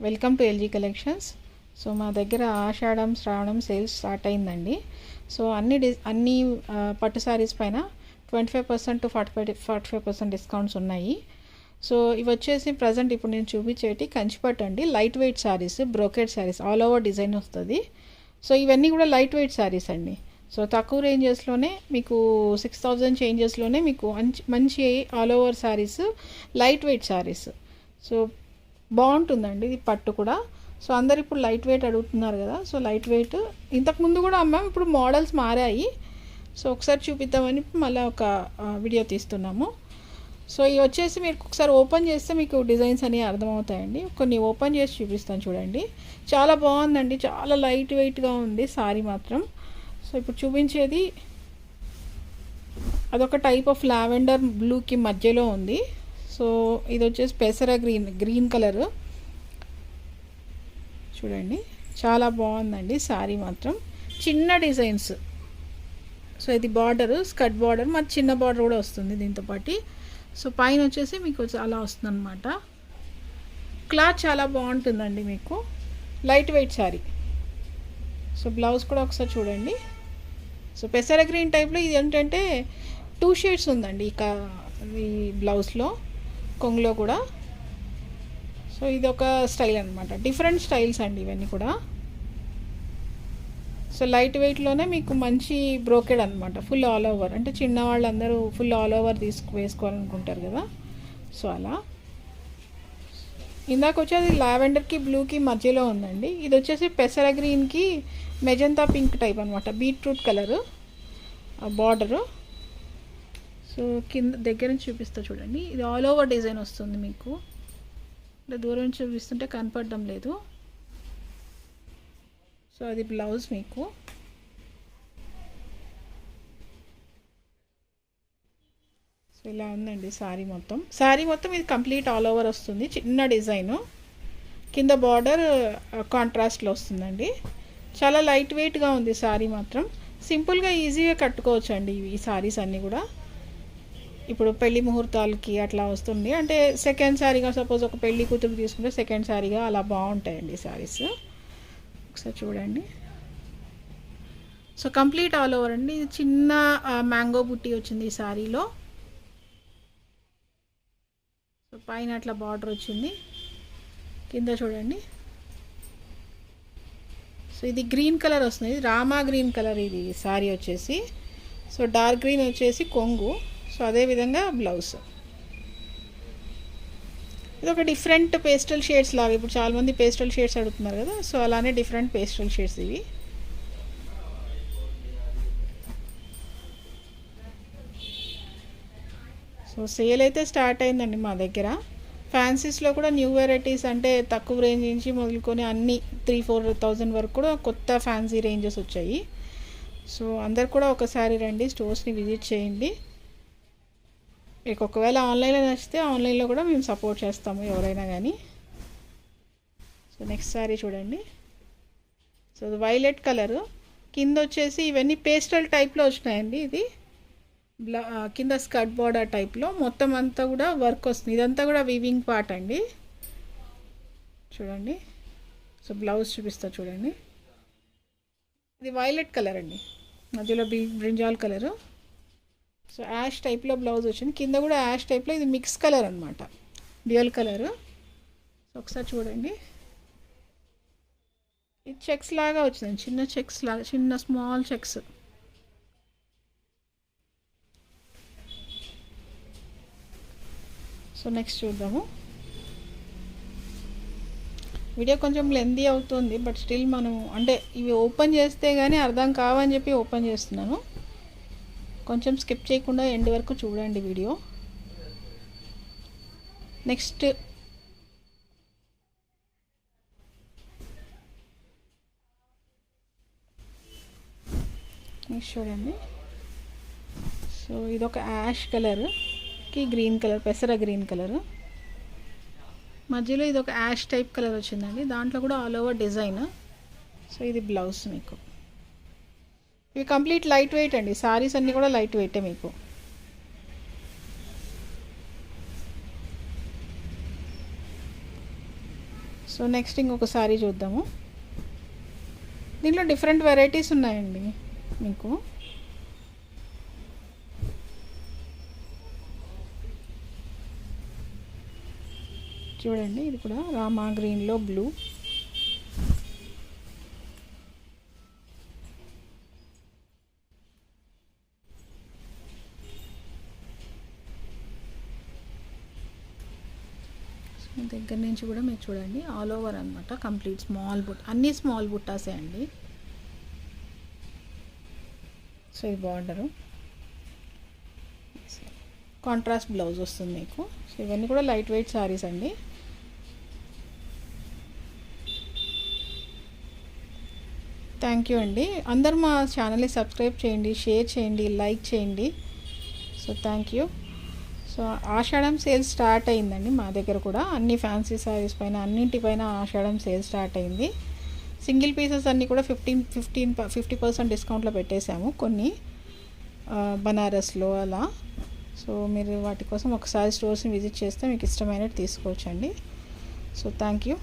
Welcome to LG collections. So మా దగ్గర ఆషాఢం శ్రావణం సేల్స్ స్టార్ట్ అయిందండి. సో అన్ని పట్టు శారీస్ పైన 25% టు 45% డిస్కౌంట్స్ ఉన్నాయి. సో ఇవి వచ్చేసి ప్రజెంట్ ఇప్పుడు నేను చూపించేటి కంచిపట్టు అండి. Light weight saris, brocade saris, all over design వస్తుంది. సో ఇవన్నీ కూడా లైట్ వెయిట్ శారీస్ అండి. సో తక్కువ రేంజెస్లోనే మీకు 6000 చేంజెస్లోనే మీకు మంచి all over saris, light weight saris. So బాగుంటుందండి ఇది పట్టు కూడా. సో అందరు ఇప్పుడు లైట్ వెయిట్ అడుగుతున్నారు కదా. సో లైట్ వెయిట్ ఇంతకుముందు కూడా అమ్మాము, ఇప్పుడు మోడల్స్ మారాయి. సో ఒకసారి చూపిద్దామని మళ్ళీ ఒక వీడియో తీస్తున్నాము. సో ఇవి వచ్చేసి మీరు ఒకసారి ఓపెన్ చేస్తే మీకు డిజైన్స్ అనేవి అర్థమవుతాయండి. కొన్ని ఓపెన్ చేసి చూపిస్తాను చూడండి. చాలా బాగుందండి, చాలా లైట్ వెయిట్గా ఉంది సారీ మాత్రం. సో ఇప్పుడు చూపించేది అదొక టైప్ ఆఫ్ లావెండర్ బ్లూకి మధ్యలో ఉంది. సో ఇది వచ్చేసి పెసర గ్రీన్ కలరు చూడండి, చాలా బాగుందండి సారీ మాత్రం. చిన్న డిజైన్స్. సో ఇది బార్డరు, స్కర్ట్ బార్డర్, మరి చిన్న బార్డర్ కూడా వస్తుంది దీంతో పాటు. సో పైన వచ్చేసి మీకు అలా వస్తుంది అనమాట. క్లాత్ చాలా బాగుంటుందండి మీకు, light weight sari. So blouse కూడా ఒకసారి చూడండి. సో పెసర గ్రీన్ టైప్లో ఇది ఏంటంటే 2 షేడ్స్ ఉందండి ఈ బ్లౌజ్లో, కొంగులో కూడా. సో ఇది ఒక స్టైల్ అనమాట, డిఫరెంట్ స్టైల్స్ అండి ఇవన్నీ కూడా. సో లైట్ వెయిట్లోనే మీకు మంచి బ్రోకెడ్ అనమాట, ఫుల్ ఆల్ ఓవర్. అంటే చిన్న వాళ్ళందరూ ఫుల్ ఆల్ ఓవర్ వేసుకోవాలనుకుంటారు కదా. సో అలా ఇందాక వచ్చేది లావెండర్కి బ్లూకి మధ్యలో ఉందండి. ఇది వచ్చేసి పెసర గ్రీన్కి మెజంతా పింక్ టైప్ అనమాట, బీట్రూట్ కలరు బార్డరు. సో కింద దగ్గర నుంచి చూపిస్తా చూడండి. ఇది ఆల్ ఓవర్ డిజైన్ వస్తుంది మీకు. అంటే దూరం నుంచి చూపిస్తుంటే కనపడడం లేదు. సో అది బ్లౌజ్ మీకు. సో ఇలా ఉందండి శారీ మొత్తం ఇది కంప్లీట్ ఆల్ ఓవర్ వస్తుంది. చిన్న డిజైను, కింద బార్డర్ కాంట్రాస్ట్లో వస్తుందండి. చాలా లైట్ వెయిట్గా ఉంది శారీ మాత్రం. సింపుల్గా ఈజీగా కట్టుకోవచ్చు అండి ఈ శారీస్ అన్నీ కూడా. ఇప్పుడు పెళ్లి ముహూర్తాలకి అట్లా వస్తుంది అంటే సెకండ్ శారీగా, సపోజ్ ఒక పెళ్లి కూతురు తీసుకుంటే సెకండ్ శారీగా అలా బాగుంటాయండి శారీస్. ఒకసారి చూడండి. సో కంప్లీట్ ఆల్ ఓవర్ అండి. చిన్న మ్యాంగో బుట్టి వచ్చింది ఈ శారీలో. సో పైన అట్లా బార్డర్ వచ్చింది, కింద చూడండి. సో ఇది గ్రీన్ కలర్ వస్తుంది, ఇది రామా గ్రీన్ కలర్ ఇది శారీ వచ్చేసి. సో డార్క్ గ్రీన్ వచ్చేసి కొంగు. సో అదేవిధంగా బ్లౌజ్. ఇది ఒక డిఫరెంట్ పేస్టల్ షేడ్స్ లాగా, ఇప్పుడు చాలామంది పేస్టల్ షేడ్స్ అడుగుతున్నారు కదా. సో అలానే డిఫరెంట్ పేస్టల్ షేడ్స్ ఇవి. సో సేల్ అయితే స్టార్ట్ అయిందండి మా దగ్గర. ఫ్యాన్సీస్లో కూడా న్యూ వెరైటీస్, అంటే తక్కువ రేంజ్ నుంచి మొదలుకొని అన్నీ 3-4 వరకు కూడా కొత్త ఫ్యాన్సీ రేంజెస్ వచ్చాయి. సో అందరు కూడా ఒకసారి రండి, స్టోర్స్ని విజిట్ చేయండి. మీకు ఒకవేళ ఆన్లైన్లో నచ్చితే ఆన్లైన్లో కూడా మేము సపోర్ట్ చేస్తాము ఎవరైనా కానీ. సో నెక్స్ట్ శారీ చూడండి. సో వైలెట్ కలరు, కింద వచ్చేసి ఇవన్నీ పేస్టల్ టైప్లో వచ్చినాయండి. ఇది కింద స్కర్ట్ బార్డర్ టైప్లో మొత్తం అంతా కూడా వర్క్ వస్తుంది. ఇదంతా కూడా వీవింగ్ పార్ట్ అండి చూడండి. సో బ్లౌజ్ చూపిస్తా చూడండి. ఇది వైలెట్ కలర్ అండి, మధ్యలో బ్రింజాల్ కలరు. సో యాష్ టైప్లో బ్లౌజ్ వచ్చింది, కింద కూడా యాష్ టైప్లో. ఇది మిక్స్ కలర్ అనమాట, డ్యూయల్ కలరు. సో ఒకసారి చూడండి. ఇది చెక్స్ లాగా వచ్చింది, చిన్న చెక్స్ లాగా, చిన్న స్మాల్ చెక్స్. సో నెక్స్ట్ చూద్దాము. వీడియో కొంచెం లెందీ అవుతుంది, బట్ స్టిల్ మనం అంటే ఇవి ఓపెన్ చేస్తే కానీ అర్థం కావని చెప్పి ఓపెన్ చేస్తున్నాను. కొంచెం స్కిప్ చేయకుండా ఎండ్ వరకు చూడండి వీడియో. నెక్స్ట్ చూడండి. సో ఇదొక యాష్ కలర్కి గ్రీన్ కలర్, పెసర గ్రీన్ కలరు మధ్యలో. ఇది ఒక యాష్ టైప్ కలర్ వచ్చిందండి, దాంట్లో కూడా ఆల్ ఓవర్ డిజైన్. సో ఇది బ్లౌజ్ మీకు. ఇవి కంప్లీట్ లైట్ వెయిట్ అండి, సారీస్ అన్నీ కూడా లైట్ వెయిటే మీకు. సో నెక్స్ట్ ఇంకొక సారీ చూద్దాము. దీంట్లో డిఫరెంట్ వెరైటీస్ ఉన్నాయండి మీకు. చూడండి, ఇది కూడా రామా గ్రీన్లో బ్లూ. దగ్గర నుంచి కూడా మీరు చూడండి, ఆల్ ఓవర్ అనమాట, కంప్లీట్ స్మాల్ బుట్ట, అన్నీ స్మాల్ బుట్టాసే అండి. సో ఇది బార్డరు, కాంట్రాస్ట్ బ్లౌజ్ వస్తుంది మీకు. సో ఇవన్నీ కూడా లైట్ వెయిట్ సారీస్ అండి. థ్యాంక్ యూ అండి. అందరూ మా ఛానల్ని సబ్స్క్రైబ్ చేయండి, షేర్ చేయండి, లైక్ చేయండి. So thank you. So Ashadham sale start అయిందండి మా దగ్గర కూడా. అన్ని ఫ్యాన్సీ సారీస్ పైన అన్నింటిపైన ఆషాఢం సేల్ స్టార్ట్ అయింది. సింగిల్ పీసెస్ అన్నీ కూడా 50% డిస్కౌంట్లో పెట్టేశాము, కొన్ని బనారస్లో అలా. సో మీరు వాటి కోసం ఒకసారి స్టోర్స్ని విజిట్ చేస్తే మీకు ఇష్టమైనట్టు తీసుకోవచ్చండి. So thank you.